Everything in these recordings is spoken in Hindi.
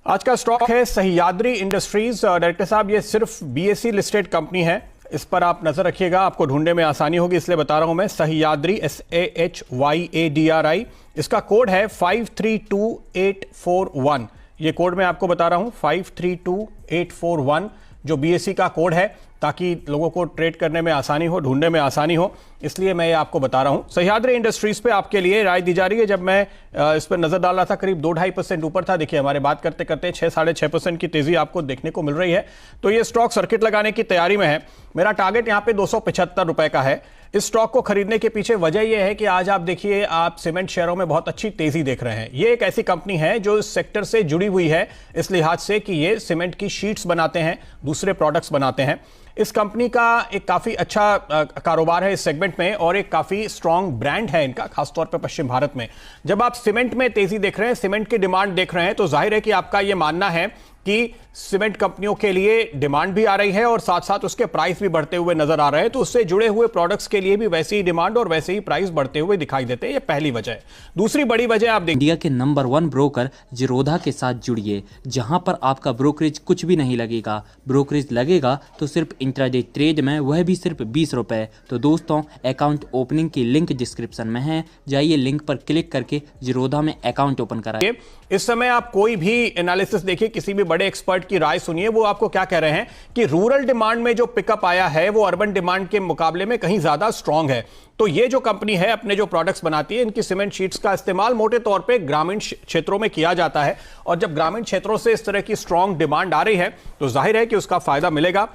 आज का स्टॉक है सह्याद्री इंडस्ट्रीज। डायरेक्टर साहब, ये सिर्फ बीएसई लिस्टेड कंपनी है, इस पर आप नजर रखिएगा, आपको ढूंढने में आसानी होगी, इसलिए बता रहा हूं मैं। सह्याद्री SAHYADRI, इसका कोड है 532841। ये कोड मैं आपको बता रहा हूं 532841, जो बीएसई का कोड है, ताकि लोगों को ट्रेड करने में आसानी हो, ढूंढने में आसानी हो, इसलिए मैं ये आपको बता रहा हूं। सह्याद्री इंडस्ट्रीज पे आपके लिए राय दी जा रही है। जब मैं इस पर नजर डाल रहा था, करीब 2-2.5% ऊपर था। देखिए, हमारे बात करते करते 6-6.5% की तेजी आपको देखने को मिल रही है। तो ये स्टॉक सर्किट लगाने की तैयारी में है। मेरा टारगेट यहां पे 275 रुपए का है। इस स्टॉक को खरीदने के पीछे वजह यह है कि आज आप देखिए, आप सीमेंट शेयरों में बहुत अच्छी तेजी देख रहे हैं। ये एक ऐसी कंपनी है जो इस सेक्टर से जुड़ी हुई है, इस लिहाज से कि ये सीमेंट की शीट्स बनाते हैं, दूसरे प्रोडक्ट्स बनाते हैं। इस कंपनी का एक काफी अच्छा कारोबार है इस सेगमेंट में, और एक काफी स्ट्रांग ब्रांड है इनका, खासतौर पर पश्चिम भारत में। जब आप सीमेंट में तेजी देख रहे हैं, सीमेंट की डिमांड देख रहे हैं, तो जाहिर है कि आपका यह मानना है कि सीमेंट कंपनियों के लिए डिमांड भी आ रही है और साथ साथ उसके प्राइस भी बढ़ते हुए नजर आ रहे हैं। तो उससे जुड़े हुए प्रोडक्ट्स के लिए भी वैसे ही डिमांड और वैसे ही प्राइस बढ़ते हुए दिखाई देते हैं। ये पहली वजह है। दूसरी बड़ी वजह आप देखिए, इंडिया के नंबर 1 ब्रोकर जीरोधा के साथ जुड़िए, जहां पर आपका ब्रोकरेज कुछ भी नहीं लगेगा। ब्रोकरेज लगेगा तो सिर्फ इंट्राडे ट्रेड में, वह भी सिर्फ 20 रुपए। तो दोस्तों, अकाउंट ओपनिंग की लिंक डिस्क्रिप्शन में है, जाइए लिंक पर क्लिक करके जीरोधा में अकाउंट ओपन कराइए। इस समय आप कोई भी एनालिसिस देखिए, किसी भी बड़े एक्सपर्ट की राय सुनिए, वो आपको क्या कह रहे हैं कि रूरल डिमांड में जो पिकअप आया है वो अर्बन डिमांड के मुकाबले में कहीं ज्यादा स्ट्रांग है। तो ये जो कंपनी है, अपने जो प्रोडक्ट्स बनाती है, इनकी सीमेंट शीट्स का इस्तेमाल मोटे तौर पे ग्रामीण क्षेत्रों में किया जाता है, और जब ग्रामीण क्षेत्रों से इस तरह की स्ट्रांग डिमांड आ रही है तो जाहिर है कि उसका फायदा मिलेगा।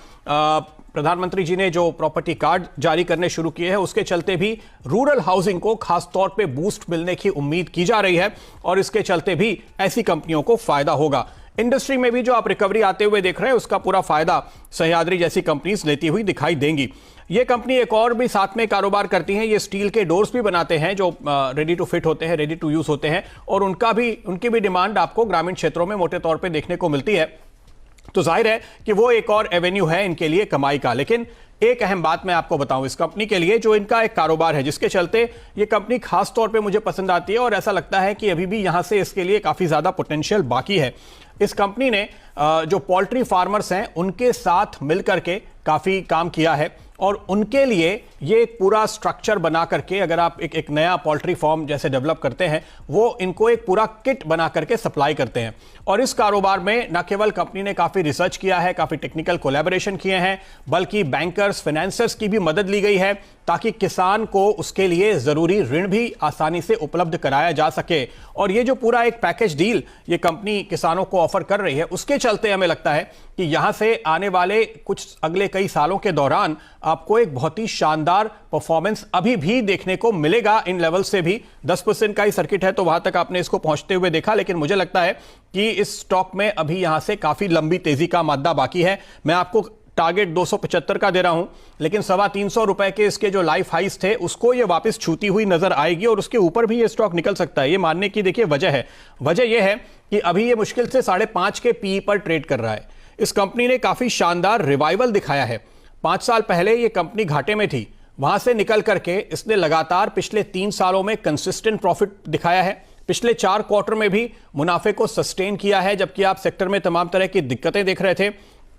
प्रधानमंत्री जी ने जो प्रॉपर्टी कार्ड जारी करने शुरू किए हैं, उसके चलते भी रूरल हाउसिंग को खास तौर पे बूस्ट मिलने की उम्मीद की जा रही है, और इसके चलते भी ऐसी कंपनियों को फायदा होगा। इंडस्ट्री में भी जो आप रिकवरी आते हुए देख रहे हैं, उसका पूरा फायदा सह्याद्री जैसी कंपनीज लेती हुई दिखाई देंगी। ये कंपनी एक और भी साथ में कारोबार करती हैं, ये स्टील के डोर्स भी बनाते हैं जो रेडी टू फिट होते हैं, रेडी टू यूज होते हैं, और उनकी भी डिमांड आपको ग्रामीण क्षेत्रों में मोटे तौर पर देखने को मिलती है। तो जाहिर है कि वो एक और एवेन्यू है इनके लिए कमाई का। लेकिन एक अहम बात मैं आपको बताऊं इस कंपनी के लिए, जो इनका एक कारोबार है, जिसके चलते ये कंपनी खास तौर पे मुझे पसंद आती है, और ऐसा लगता है कि अभी भी यहां से इसके लिए काफी ज्यादा पोटेंशियल बाकी है। इस कंपनी ने जो पोल्ट्री फार्मर्स हैं उनके साथ मिलकर के काफी काम किया है, और उनके लिए ये एक पूरा स्ट्रक्चर बना करके, अगर आप एक नया पोल्ट्री फार्म जैसे डेवलप करते हैं, वो इनको एक पूरा किट बना करके सप्लाई करते हैं। और इस कारोबार में न केवल कंपनी ने काफी रिसर्च किया है, काफी टेक्निकल कोलैबोरेशन किए हैं, बल्कि बैंकर्स, फाइनेंसर्स की भी मदद ली गई है, ताकि किसान को उसके लिए जरूरी ऋण भी आसानी से उपलब्ध कराया जा सके। और ये जो पूरा एक पैकेज डील ये कंपनी किसानों को ऑफर कर रही है, उसके चलते हमें लगता है कि यहां से आने वाले कुछ अगले कई सालों के दौरान आपको एक बहुत ही शानदार परफॉर्मेंस अभी भी देखने को मिलेगा। इन लेवल से भी 10% का ही सर्किट है, तो वहां तक आपने इसको पहुंचते हुए देखा, लेकिन मुझे लगता है कि इस स्टॉक में अभी यहां से काफी लंबी तेजी का मादा बाकी है। मैं आपको टारगेट 275 का दे रहा हूं, लेकिन 325 रुपए के इसके जो लाइफ हाइस थे उसको ये वापस छूती हुई नजर आएगी, और उसके ऊपर भी ये स्टॉक निकल सकता है। ये मानने की देखिए वजह है, वजह यह है कि अभी ये मुश्किल से 5.5 के पीई पर ट्रेड कर रहा है। इस कंपनी ने काफी शानदार रिवाइवल दिखाया है। 5 साल पहले ये कंपनी घाटे में थी, वहां से निकल करके इसने लगातार पिछले 3 सालों में कंसिस्टेंट प्रॉफिट दिखाया है। पिछले 4 क्वार्टर में भी मुनाफे को सस्टेन किया है, जबकि आप सेक्टर में तमाम तरह की दिक्कतें देख रहे थे।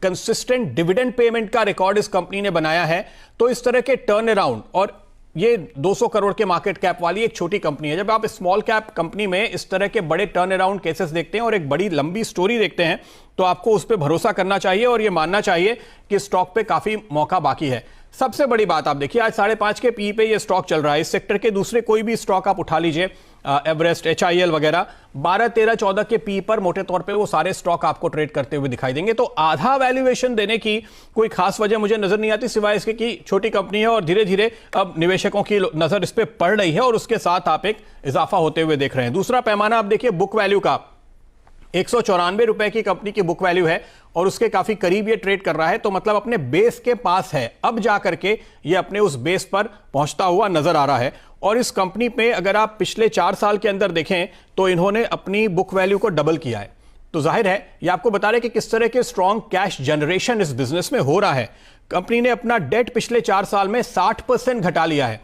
कंसिस्टेंट डिविडेंड पेमेंट का रिकॉर्ड इस कंपनी ने बनाया है। तो इस तरह के टर्न अराउंड, और ये 200 करोड़ के मार्केट कैप वाली एक छोटी कंपनी है, जब आप स्मॉल कैप कंपनी में इस तरह के बड़े टर्न अराउंड केसेस देखते हैं और एक बड़ी लंबी स्टोरी देखते हैं, तो आपको उस पर भरोसा करना चाहिए और यह मानना चाहिए कि स्टॉक पे काफी मौका बाकी है। सबसे बड़ी बात आप देखिए, आज 5.5 के पी पे ये स्टॉक चल रहा है। इस सेक्टर के दूसरे कोई भी स्टॉक आप उठा लीजिए, एवरेस्ट, HIL वगैरह, 12, 13, 14 के पी पर मोटे तौर पे वो सारे स्टॉक आपको ट्रेड करते हुए दिखाई देंगे। तो आधा वैल्यूएशन देने की कोई खास वजह मुझे नजर नहीं आती, सिवाय इसके कि छोटी कंपनी है और धीरे धीरे अब निवेशकों की नजर इस पर पड़ रही है, और उसके साथ आप एक इजाफा होते हुए देख रहे हैं। दूसरा पैमाना आप देखिए बुक वैल्यू का, 194 रुपए की कंपनी की बुक वैल्यू है, और उसके काफी करीब ये ट्रेड कर रहा है, तो मतलब अपने बेस के पास है। अब जाकर के ये अपने उस बेस पर पहुंचता हुआ नजर आ रहा है। और इस कंपनी पे अगर आप पिछले 4 साल के अंदर देखें, तो इन्होंने अपनी बुक वैल्यू को डबल किया है। तो जाहिर है ये आपको बता रहे कि किस तरह के स्ट्रॉन्ग कैश जनरेशन इस बिजनेस में हो रहा है। कंपनी ने अपना डेट पिछले 4 साल में 60% घटा लिया है।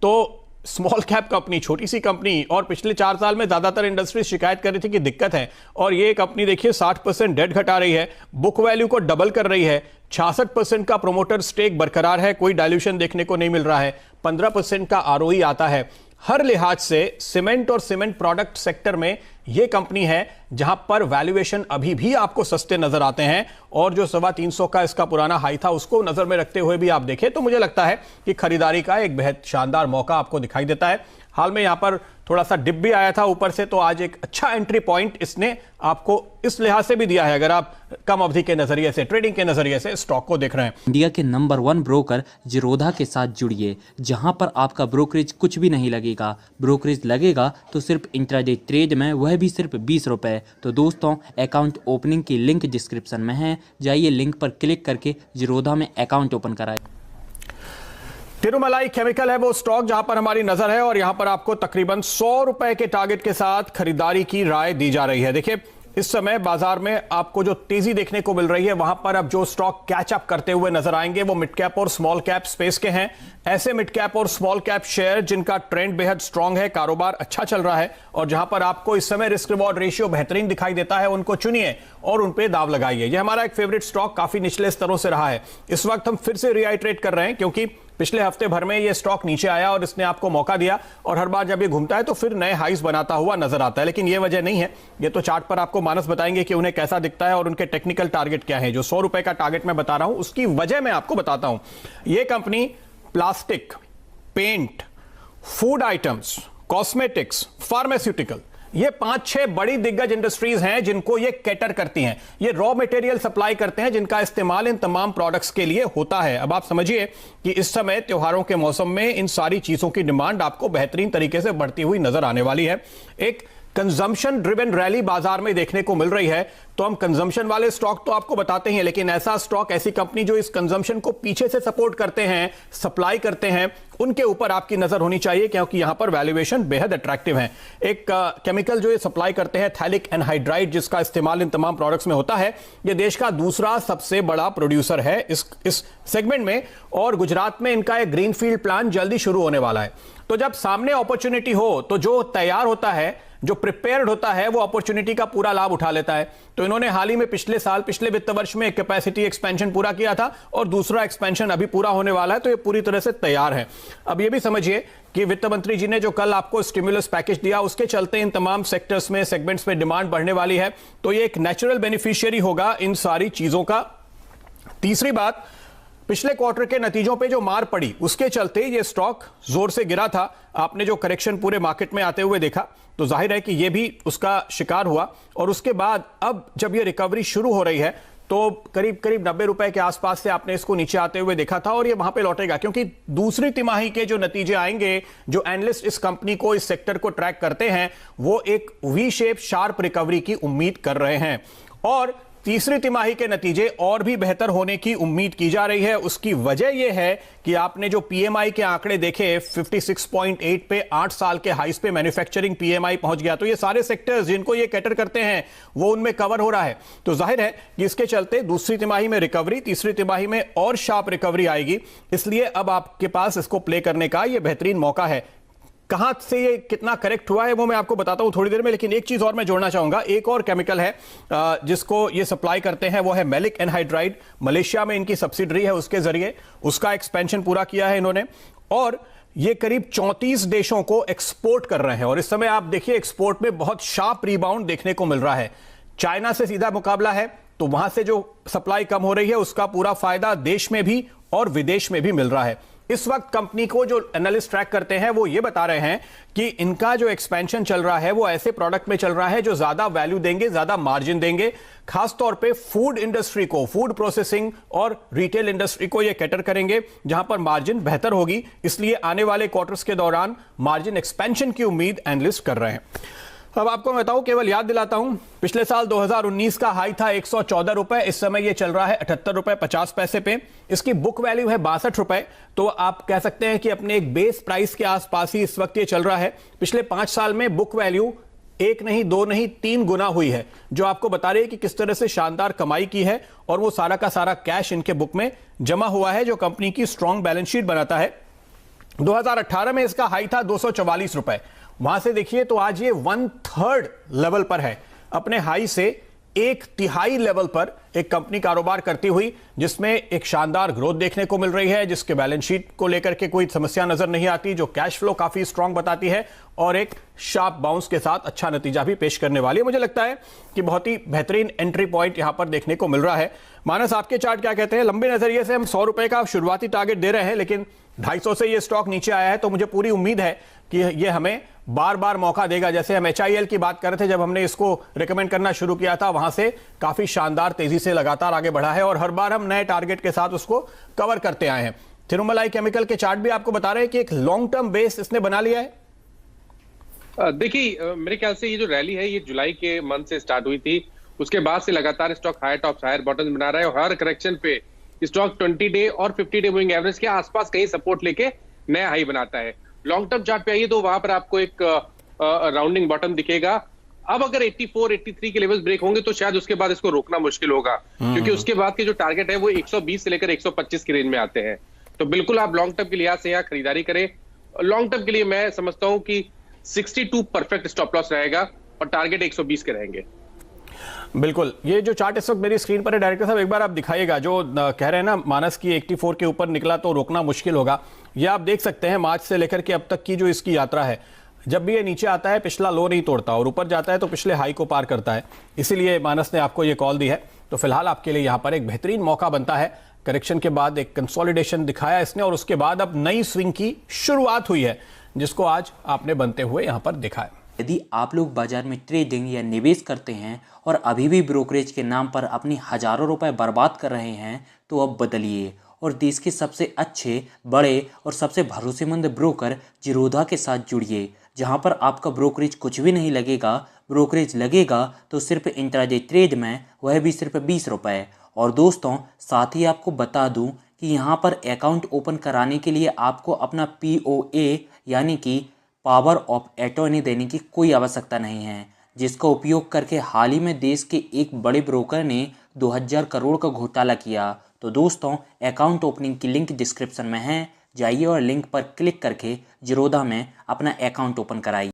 तो स्मॉल कैप कंपनी, छोटी सी कंपनी, और पिछले 4 साल में ज्यादातर इंडस्ट्री शिकायत कर रही थी कि दिक्कत है, और ये कंपनी देखिए 60% डेट घटा रही है, बुक वैल्यू को डबल कर रही है, 66% का प्रोमोटर स्टेक बरकरार है, कोई डाइल्यूशन देखने को नहीं मिल रहा है, 15% का आरओई आता है। हर लिहाज से सीमेंट और सीमेंट प्रोडक्ट सेक्टर में यह कंपनी है जहां पर वैल्यूएशन अभी भी आपको सस्ते नजर आते हैं, और जो 325 का इसका पुराना हाई था उसको नजर में रखते हुए भी आप देखें तो मुझे लगता है कि खरीदारी का एक बेहद शानदार मौका आपको दिखाई देता है। हाल में यहां पर थोड़ा सा डिप भी आया था ऊपर से, तो आज एक अच्छा एंट्री पॉइंट इसने आपको इस लिहाज से भी दिया है अगर आप कम अवधि के नजरिए से, ट्रेडिंग के नजरिए से स्टॉक को देख रहे हैं। इंडिया के नंबर 1 ब्रोकर जीरोधा के साथ जुड़िए, जहां पर आपका ब्रोकरेज कुछ भी नहीं लगेगा। ब्रोकरेज लगेगा तो सिर्फ इंट्राडे ट्रेड में, वह भी सिर्फ 20 रुपए। तो दोस्तों, अकाउंट ओपनिंग की लिंक डिस्क्रिप्शन में है, जाइए लिंक पर क्लिक करके जीरोधा में अकाउंट ओपन कराएं। तिरुमलाई केमिकल है वो स्टॉक जहां पर हमारी नजर है, और यहां पर आपको तकरीबन 100 रुपए के टारगेट के साथ खरीदारी की राय दी जा रही है। देखिए इस समय बाजार में आपको जो तेजी देखने को मिल रही है, वहां पर अब जो स्टॉक कैच अप करते हुए नजर आएंगे वो मिड कैप और स्मॉल कैप स्पेस के हैं। ऐसे मिड कैप और स्मॉल कैप शेयर जिनका ट्रेंड बेहद स्ट्रांग है, कारोबार अच्छा चल रहा है, और जहां पर आपको इस समय रिस्क रिवॉर्ड रेशियो बेहतरीन दिखाई देता है, उनको चुनिए और उन पे दाव लगाइए। यह हमारा एक फेवरेट स्टॉक काफी निचले स्तरों से रहा है। इस वक्त हम फिर से रिआइट्रेट कर रहे हैं क्योंकि पिछले हफ्ते भर में ये स्टॉक नीचे आया और इसने आपको मौका दिया, और हर बार जब ये घूमता है तो फिर नए हाईस बनाता हुआ नजर आता है। लेकिन ये वजह नहीं है, ये तो चार्ट पर आपको मानस बताएंगे कि उन्हें कैसा दिखता है और उनके टेक्निकल टारगेट क्या है। जो 100 रुपए का टारगेट मैं बता रहा हूं उसकी वजह मैं आपको बताता हूं। ये company plastic, paint, food items, cosmetics, pharmaceutical, ये 5-6 बड़ी दिग्गज इंडस्ट्रीज हैं जिनको ये कैटर करती हैं। ये रॉ मटेरियल सप्लाई करते हैं जिनका इस्तेमाल इन तमाम प्रोडक्ट्स के लिए होता है। अब आप समझिए कि इस समय त्योहारों के मौसम में इन सारी चीजों की डिमांड आपको बेहतरीन तरीके से बढ़ती हुई नजर आने वाली है। एक कंजम्पशन ड्रिवन रैली बाजार में देखने को मिल रही है, तो हम कंजम्पशन वाले स्टॉक तो आपको बताते हैं, लेकिन ऐसा स्टॉक, ऐसी कंपनी जो इस कंजम्पशन को पीछे से सपोर्ट करते हैं, सप्लाई करते हैं, उनके ऊपर आपकी नजर होनी चाहिए क्योंकि यहां पर वैल्यूएशन बेहद अट्रैक्टिव है। एक केमिकल जो ये सप्लाई करते हैं, थैलिक एनहाइड्राइड, जिसका इस्तेमाल इन तमाम प्रोडक्ट्स में होता है, ये देश का दूसरा सबसे बड़ा प्रोड्यूसर है इस सेगमेंट में, और गुजरात में इनका एक ग्रीनफील्ड प्लांट जल्दी शुरू होने वाला है। तो जब सामने अपॉर्चुनिटी हो तो जो तैयार होता है, जो प्रिपेयर्ड होता है, वो अपॉर्चुनिटी का पूरा लाभ उठा लेता है। तो इन्होंने हाल ही में पिछले वित्त वर्ष में एक कैपेसिटी एक्सपेंशन पूरा किया था और दूसरा एक्सपेंशन अभी पूरा होने वाला है, तो ये पूरी तरह से तैयार है। अब ये भी समझिए कि वित्त मंत्री जी ने जो कल आपको स्टिमुलस पैकेज दिया, उसके चलते इन तमाम सेक्टर्स में, सेगमेंट्स में डिमांड बढ़ने वाली है, तो ये एक नेचुरल बेनिफिशियरी होगा इन सारी चीजों का। तीसरी बात, पिछले क्वार्टर के नतीजों पे जो मार पड़ी उसके चलते ये स्टॉक जोर से गिरा था। आपने जो करेक्शन पूरे मार्केट में आते हुए देखा, तो जाहिर है कि ये भी उसका शिकार हुआ, और उसके बाद अब जब ये रिकवरी शुरू हो रही है तो करीब 90 रुपए के आसपास से आपने इसको नीचे आते हुए देखा था, और ये वहां पे लौटेगा क्योंकि दूसरी तिमाही के जो नतीजे आएंगे, जो एनालिस्ट इस कंपनी को, इस सेक्टर को ट्रैक करते हैं, वो एक वी शेप शार्प रिकवरी की उम्मीद कर रहे हैं, और तीसरी तिमाही के नतीजे और भी बेहतर होने की उम्मीद की जा रही है। उसकी वजह यह है कि आपने जो पीएमआई के आंकड़े देखे, 56.8 पे 8 साल के हाईस पे मैन्युफैक्चरिंग पीएमआई पहुंच गया, तो ये सारे सेक्टर्स जिनको ये कैटर करते हैं वो उनमें कवर हो रहा है। तो जाहिर है कि इसके चलते दूसरी तिमाही में रिकवरी, तीसरी तिमाही में और शार्प रिकवरी आएगी, इसलिए अब आपके पास इसको प्ले करने का ये बेहतरीन मौका है। कहां से ये कितना करेक्ट हुआ है वो मैं आपको बताता हूं थोड़ी देर में, लेकिन एक चीज और मैं जोड़ना चाहूंगा। एक और केमिकल है जिसको ये सप्लाई करते हैं, वो है मैलिक एनहाइड्राइड। मलेशिया में इनकी सब्सिडरी है, उसके जरिए उसका एक्सपेंशन पूरा किया है इन्होंने, और ये करीब 34 देशों को एक्सपोर्ट कर रहे हैं, और इस समय आप देखिए एक्सपोर्ट में बहुत शार्प रिबाउंड देखने को मिल रहा है। चाइना से सीधा मुकाबला है, तो वहां से जो सप्लाई कम हो रही है उसका पूरा फायदा देश में भी और विदेश में भी मिल रहा है। इस वक्त कंपनी को जो एनालिस्ट ट्रैक करते हैं वो ये बता रहे हैं कि इनका जो एक्सपेंशन चल रहा है वो ऐसे प्रोडक्ट में चल रहा है जो ज्यादा वैल्यू देंगे, ज्यादा मार्जिन देंगे, खासतौर पे फूड इंडस्ट्री को, फूड प्रोसेसिंग और रिटेल इंडस्ट्री को ये कैटर करेंगे जहां पर मार्जिन बेहतर होगी। इसलिए आने वाले क्वार्टर्स के दौरान मार्जिन एक्सपेंशन की उम्मीद एनालिस्ट कर रहे हैं। अब आपको मैं बताऊं, केवल याद दिलाता हूं, पिछले साल 2019 का हाई था 114 रुपए, इस समय यह चल रहा है 78 रुपए 50 पैसे पे। इसकी बुक वैल्यू है 62 रुपए, तो आप कह सकते हैं कि अपने एक बेस प्राइस के आसपास ही इस वक्त ये चल रहा है। पिछले 5 साल में बुक वैल्यू 1 नहीं 2 नहीं 3 गुना हुई है, जो आपको बता रही है कि किस तरह से शानदार कमाई की है, और वो सारा का सारा कैश इनके बुक में जमा हुआ है जो कंपनी की स्ट्रॉन्ग बैलेंस शीट बनाता है। 2018 में इसका हाई था 244 रुपए, वहां से देखिए तो आज ये 1/3 लेवल पर है। अपने हाई से 1/3 लेवल पर एक कंपनी कारोबार करती हुई, जिसमें एक शानदार ग्रोथ देखने को मिल रही है, जिसके बैलेंस शीट को लेकर के कोई समस्या नजर नहीं आती, जो कैश फ्लो काफी स्ट्रांग बताती है और एक शार्प बाउंस के साथ अच्छा नतीजा भी पेश करने वाली है। मुझे लगता है कि बहुत ही बेहतरीन एंट्री पॉइंट यहां पर देखने को मिल रहा है। मानस, आपके चार्ट क्या कहते हैं? लंबे नजरिए से हम 100 रुपए का शुरुआती टारगेट दे रहे हैं, लेकिन 250 से ये स्टॉक नीचे आया है, तो मुझे पूरी उम्मीद है कि ये हमें बार बार मौका देगा। जैसे हम HIL की बात कर रहे थे, जब हमने इसको रिकमेंड करना शुरू किया था, वहां से काफी शानदार तेजी से लगातार आगे बढ़ा है और हर बार हम नए टारगेट के साथ उसको कवर करते आए हैं। थिरुमलाई केमिकल के चार्ट भी आपको बता रहे हैं कि एक लॉन्ग टर्म बेस इसने बना लिया है। देखिए, मेरे ख्याल से ये जो रैली है ये जुलाई के मंथ से स्टार्ट हुई थी, उसके बाद से लगातार stock higher tops higher bottoms बना रहा है और हर करेक्शन पे स्टॉक 20 डे और 50 डे मूविंग एवरेज के आसपास कहीं सपोर्ट लेके नया हाई बनाता है। लॉन्ग टर्म चार्ट पे आइए तो वहां पर आपको एक राउंडिंग बॉटम दिखेगा। अब अगर 84, 83 के लेवल्स ब्रेक होंगे तो शायद उसके बाद इसको रोकना मुश्किल होगा, क्योंकि उसके बाद के जो टारगेट है वो 120 से लेकर 125 की रेंज में आते हैं। तो बिल्कुल आप लॉन्ग टर्म के लिहाज से यहाँ खरीदारी करें। लॉन्ग टर्म के लिए मैं समझता हूं कि 62 परफेक्ट स्टॉप लॉस रहेगा और टारगेट 120 के रहेंगे। बिल्कुल, ये जो चार्ट इस वक्त मेरी स्क्रीन पर है, डायरेक्टर साहब एक बार आप दिखाइएगा। जो कह रहे हैं ना मानस की 84 के ऊपर निकला तो रोकना मुश्किल होगा, ये आप देख सकते हैं मार्च से लेकर के अब तक की जो इसकी यात्रा है। जब भी ये नीचे आता है पिछला लो नहीं तोड़ता और ऊपर जाता है तो पिछले हाई को पार करता है। इसीलिए मानस ने आपको ये कॉल दी है। तो फिलहाल आपके लिए यहाँ पर एक बेहतरीन मौका बनता है। करेक्शन के बाद एक कंसोलिडेशन दिखाया इसने और उसके बाद अब नई स्विंग की शुरुआत हुई है, जिसको आज आपने बनते हुए यहाँ पर देखा है। यदि आप लोग बाजार में ट्रेडिंग या निवेश करते हैं और अभी भी ब्रोकरेज के नाम पर अपनी हजारों रुपए बर्बाद कर रहे हैं, तो अब बदलिए और देश के सबसे अच्छे, बड़े और सबसे भरोसेमंद ब्रोकर जिरोधा के साथ जुड़िए, जहां पर आपका ब्रोकरेज कुछ भी नहीं लगेगा। ब्रोकरेज लगेगा तो सिर्फ इंट्राडे ट्रेड में, वह भी सिर्फ 20 रुपये। और दोस्तों, साथ ही आपको बता दूं कि यहाँ पर अकाउंट ओपन कराने के लिए आपको अपना POA यानी कि पावर ऑफ अटॉर्नी देने की कोई आवश्यकता नहीं है, जिसका उपयोग करके हाल ही में देश के एक बड़े ब्रोकर ने 2000 करोड़ का घोटाला किया। तो दोस्तों, अकाउंट ओपनिंग की लिंक डिस्क्रिप्शन में है, जाइए और लिंक पर क्लिक करके जिरोधा में अपना अकाउंट ओपन कराइए।